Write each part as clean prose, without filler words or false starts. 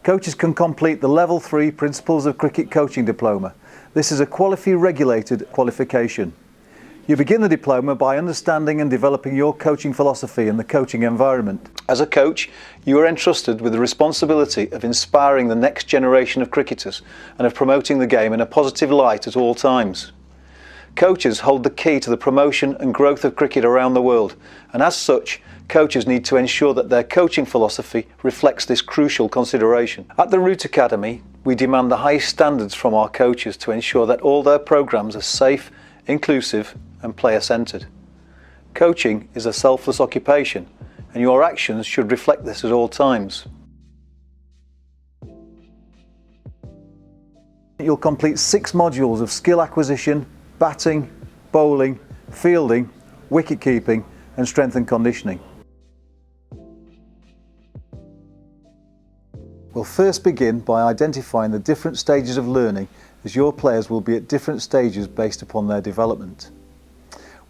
Coaches can complete the Level 3 Principles of Cricket Coaching Diploma. This is a Qualifi regulated qualification. You begin the diploma by understanding and developing your coaching philosophy in the coaching environment. As a coach, you are entrusted with the responsibility of inspiring the next generation of cricketers and of promoting the game in a positive light at all times. Coaches hold the key to the promotion and growth of cricket around the world, and as such, coaches need to ensure that their coaching philosophy reflects this crucial consideration. At the Root Academy, we demand the highest standards from our coaches to ensure that all their programs are safe, inclusive and player-centred. Coaching is a selfless occupation, and your actions should reflect this at all times. You'll complete 6 modules of skill acquisition, batting, bowling, fielding, wicket keeping and strength and conditioning. We'll first begin by identifying the different stages of learning, as your players will be at different stages based upon their development.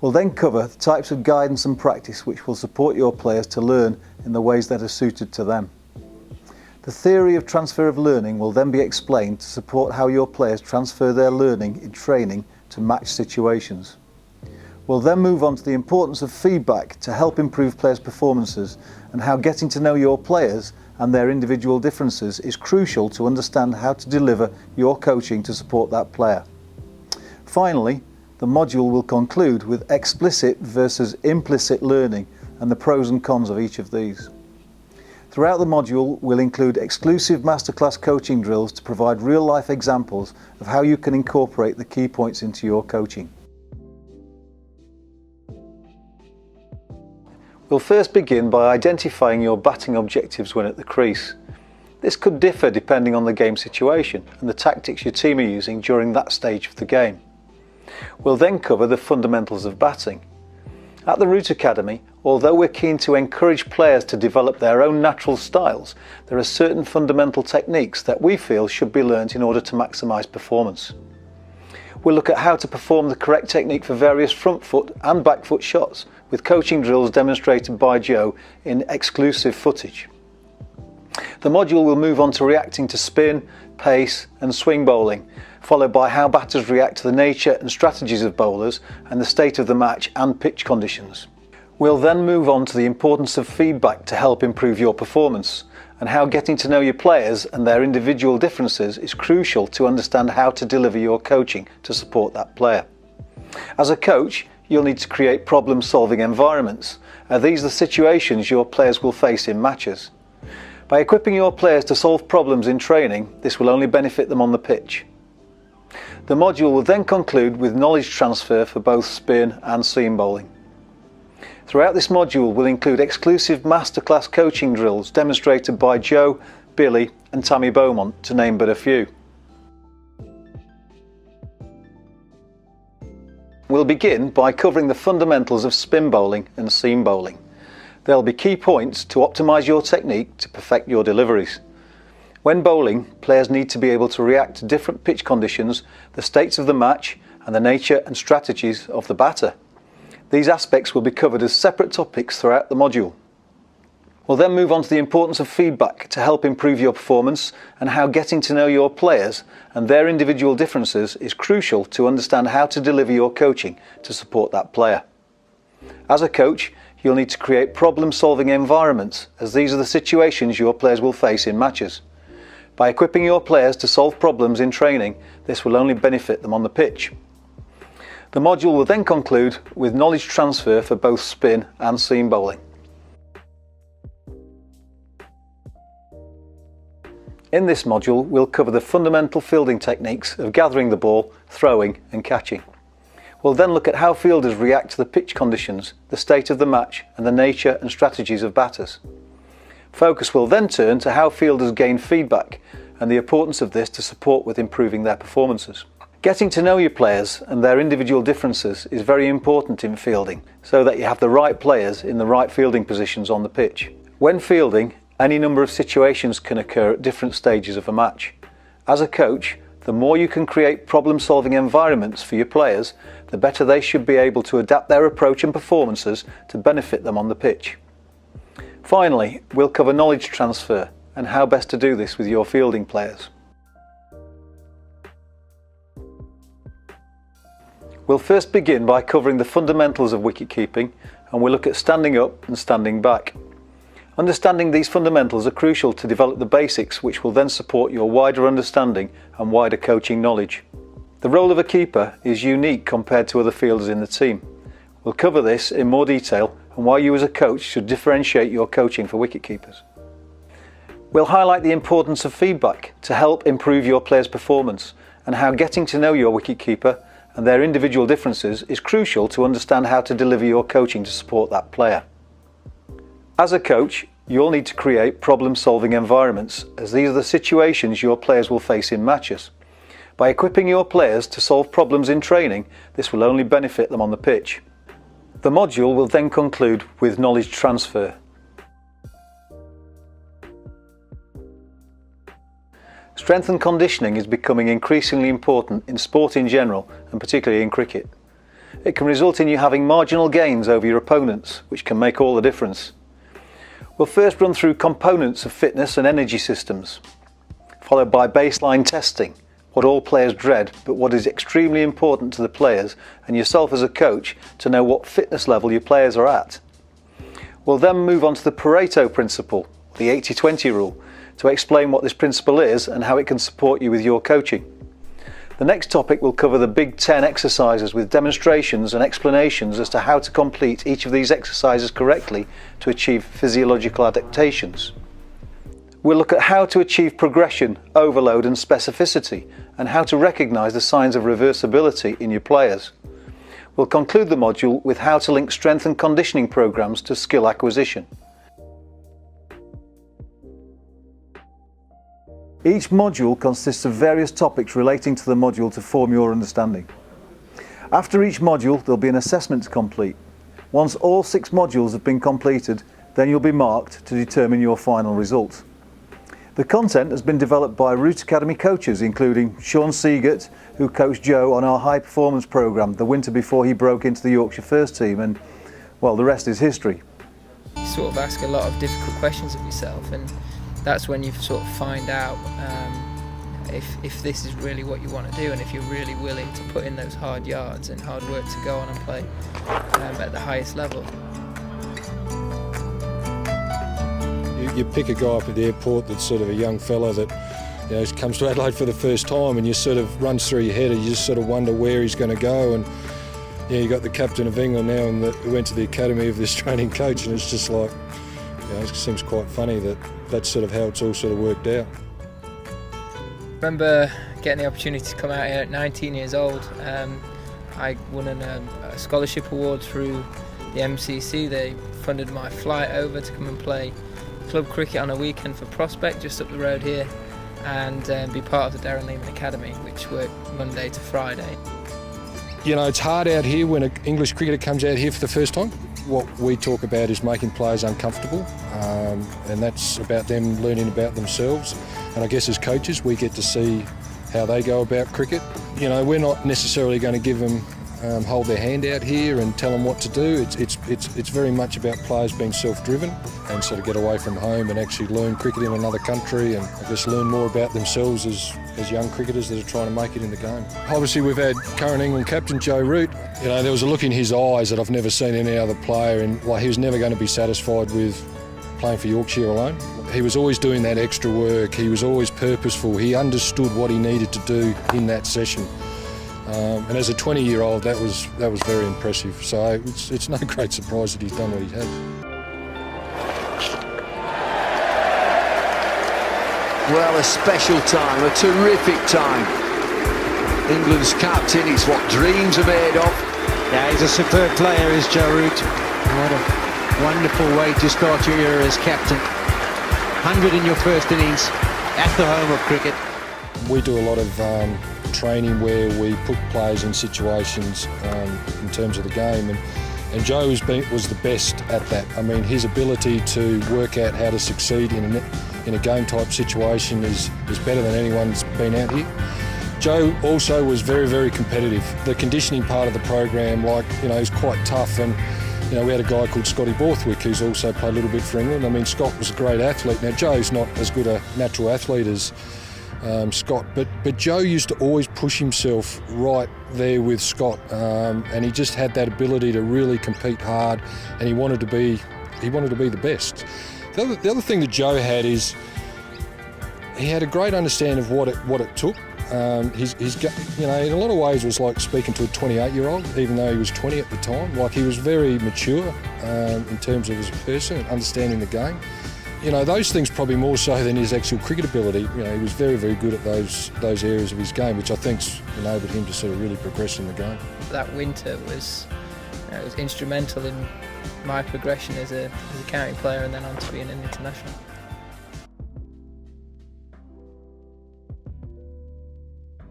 We'll then cover the types of guidance and practice which will support your players to learn in the ways that are suited to them. The theory of transfer of learning will then be explained to support how your players transfer their learning in training to match situations. We'll then move on to the importance of feedback to help improve players' performances, and how getting to know your players and their individual differences is crucial to understand how to deliver your coaching to support that player. Finally, the module will conclude with explicit versus implicit learning and the pros and cons of each of these. Throughout the module, we'll include exclusive masterclass coaching drills to provide real-life examples of how you can incorporate the key points into your coaching. We'll first begin by identifying your batting objectives when at the crease. This could differ depending on the game situation and the tactics your team are using during that stage of the game. We'll then cover the fundamentals of batting. At the Root Academy, although we're keen to encourage players to develop their own natural styles, there are certain fundamental techniques that we feel should be learnt in order to maximise performance. We'll look at how to perform the correct technique for various front foot and back foot shots, with coaching drills demonstrated by Joe in exclusive footage. The module will move on to reacting to spin, pace and swing bowling, followed by how batters react to the nature and strategies of bowlers and the state of the match and pitch conditions. We'll then move on to the importance of feedback to help improve your performance, and how getting to know your players and their individual differences is crucial to understand how to deliver your coaching to support that player. As a coach, you'll need to create problem-solving environments. These are the situations your players will face in matches. By equipping your players to solve problems in training, this will only benefit them on the pitch. The module will then conclude with knowledge transfer for both spin and seam bowling. Throughout this module will include exclusive masterclass coaching drills demonstrated by Joe, Billy and Tammy Beaumont, to name but a few. We'll begin by covering the fundamentals of spin bowling and seam bowling. There'll be key points to optimise your technique to perfect your deliveries. When bowling, players need to be able to react to different pitch conditions, the states of the match and the nature and strategies of the batter. These aspects will be covered as separate topics throughout the module. We'll then move on to the importance of feedback to help improve your performance, and how getting to know your players and their individual differences is crucial to understand how to deliver your coaching to support that player. As a coach, you'll need to create problem-solving environments, as these are the situations your players will face in matches. By equipping your players to solve problems in training, this will only benefit them on the pitch. The module will then conclude with knowledge transfer for both spin and seam bowling. In this module, we'll cover the fundamental fielding techniques of gathering the ball, throwing and catching. We'll then look at how fielders react to the pitch conditions, the state of the match and the nature and strategies of batters. Focus will then turn to how fielders gain feedback and the importance of this to support with improving their performances. Getting to know your players and their individual differences is very important in fielding, so that you have the right players in the right fielding positions on the pitch. When fielding, any number of situations can occur at different stages of a match. As a coach, the more you can create problem-solving environments for your players, the better they should be able to adapt their approach and performances to benefit them on the pitch. Finally, we'll cover knowledge transfer, and how best to do this with your fielding players. We'll first begin by covering the fundamentals of wicket keeping, and we'll look at standing up and standing back. Understanding these fundamentals are crucial to develop the basics, which will then support your wider understanding and wider coaching knowledge. The role of a keeper is unique compared to other fielders in the team. We'll cover this in more detail and why you as a coach should differentiate your coaching for wicket keepers. We'll highlight the importance of feedback to help improve your players' performance, and how getting to know your wicket keeper and their individual differences is crucial to understand how to deliver your coaching to support that player. As a coach, you'll need to create problem-solving environments, as these are the situations your players will face in matches. By equipping your players to solve problems in training, this will only benefit them on the pitch. The module will then conclude with knowledge transfer. Strength and conditioning is becoming increasingly important in sport in general, and particularly in cricket. It can result in you having marginal gains over your opponents, which can make all the difference. We'll first run through components of fitness and energy systems, followed by baseline testing, what all players dread, but what is extremely important to the players and yourself as a coach to know what fitness level your players are at. We'll then move on to the Pareto principle, the 80-20 rule, to explain what this principle is and how it can support you with your coaching. The next topic will cover the Big 10 exercises with demonstrations and explanations as to how to complete each of these exercises correctly to achieve physiological adaptations. We'll look at how to achieve progression, overload and specificity, and how to recognise the signs of reversibility in your players. We'll conclude the module with how to link strength and conditioning programs to skill acquisition. Each module consists of various topics relating to the module to form your understanding. After each module, there'll be an assessment to complete. Once all 6 modules have been completed, then you'll be marked to determine your final result. The content has been developed by Root Academy coaches, including Sean Seagate, who coached Joe on our high performance programme the winter before he broke into the Yorkshire first team, and well, the rest is history. You sort of ask a lot of difficult questions of yourself, and that's when you sort of find out if this is really what you want to do, and if you're really willing to put in those hard yards and hard work to go on and play at the highest level. You pick a guy up at the airport that's sort of a young fella that, you know, comes to Adelaide for the first time, and you sort of runs through your head and you just sort of wonder where he's going to go. And yeah, you got the captain of England now and who went to the academy of this training coach, and it's just like, you know, it seems quite funny that that's sort of how it's all sort of worked out. I remember getting the opportunity to come out here at 19 years old. I won a scholarship award through the MCC. They funded my flight over to come and play club cricket on a weekend for Prospect just up the road here, and be part of the Darren Lehman Academy, which worked Monday to Friday. You know, it's hard out here when an English cricketer comes out here for the first time. What we talk about is making players uncomfortable, and that's about them learning about themselves. And I guess as coaches, we get to see how they go about cricket. You know, we're not necessarily going to give them hold their hand out here and tell them what to do. It's very much about players being self-driven and sort of get away from home and actually learn cricket in another country, and I guess learn more about themselves as young cricketers that are trying to make it in the game. Obviously we've had current England captain Joe Root. You know, there was a look in his eyes that I've never seen in any other player, and like, he was never going to be satisfied with playing for Yorkshire alone. He was always doing that extra work. He was always purposeful. He understood what he needed to do in that session. And as a 20-year-old, that was very impressive. So it's no great surprise that he's done what he has. Well, a special time, a terrific time. England's captain, it's what dreams are made of. Yeah, he's a superb player, is Joe Root. What a wonderful way to start your era as captain. 100 in your first innings at the home of cricket. We do a lot of training where we put players in situations in terms of the game, and Joe was the best at that. I mean, his ability to work out how to succeed in a game type situation is better than anyone's been out here. Joe also was very, very competitive. The conditioning part of the program, like, you know, is quite tough, and You know, we had a guy called Scotty Borthwick who's also played a little bit for England. I mean, Scott was a great athlete. Now, Joe's not as good a natural athlete as Scott, but Joe used to always push himself right there with Scott, and he just had that ability to really compete hard, and he wanted to be the best. The other thing that Joe had is he had a great understanding of what it took. He's you know, in a lot of ways it was like speaking to a 28-year-old, even though he was 20 at the time. Like, he was very mature in terms of as a person and understanding the game. You know, those things probably more so than his actual cricket ability. You know, he was very, very good at those areas of his game, which I think's enabled him to sort of really progress in the game. That winter was instrumental in my progression as a county player and then on to being an international.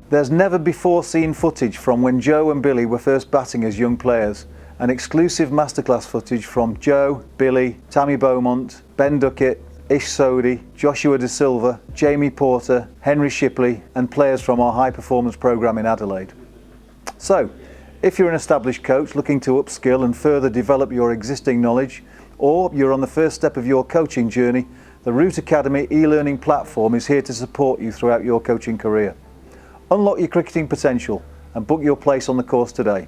There's never before seen footage from when Joe and Billy were first batting as young players, and exclusive masterclass footage from Joe, Billy, Tammy Beaumont, Ben Duckett, Ish Sodhi, Joshua De Silva, Jamie Porter, Henry Shipley, and players from our high performance programme in Adelaide. So, if you're an established coach looking to upskill and further develop your existing knowledge, or you're on the first step of your coaching journey, the Root Academy e-learning platform is here to support you throughout your coaching career. Unlock your cricketing potential and book your place on the course today.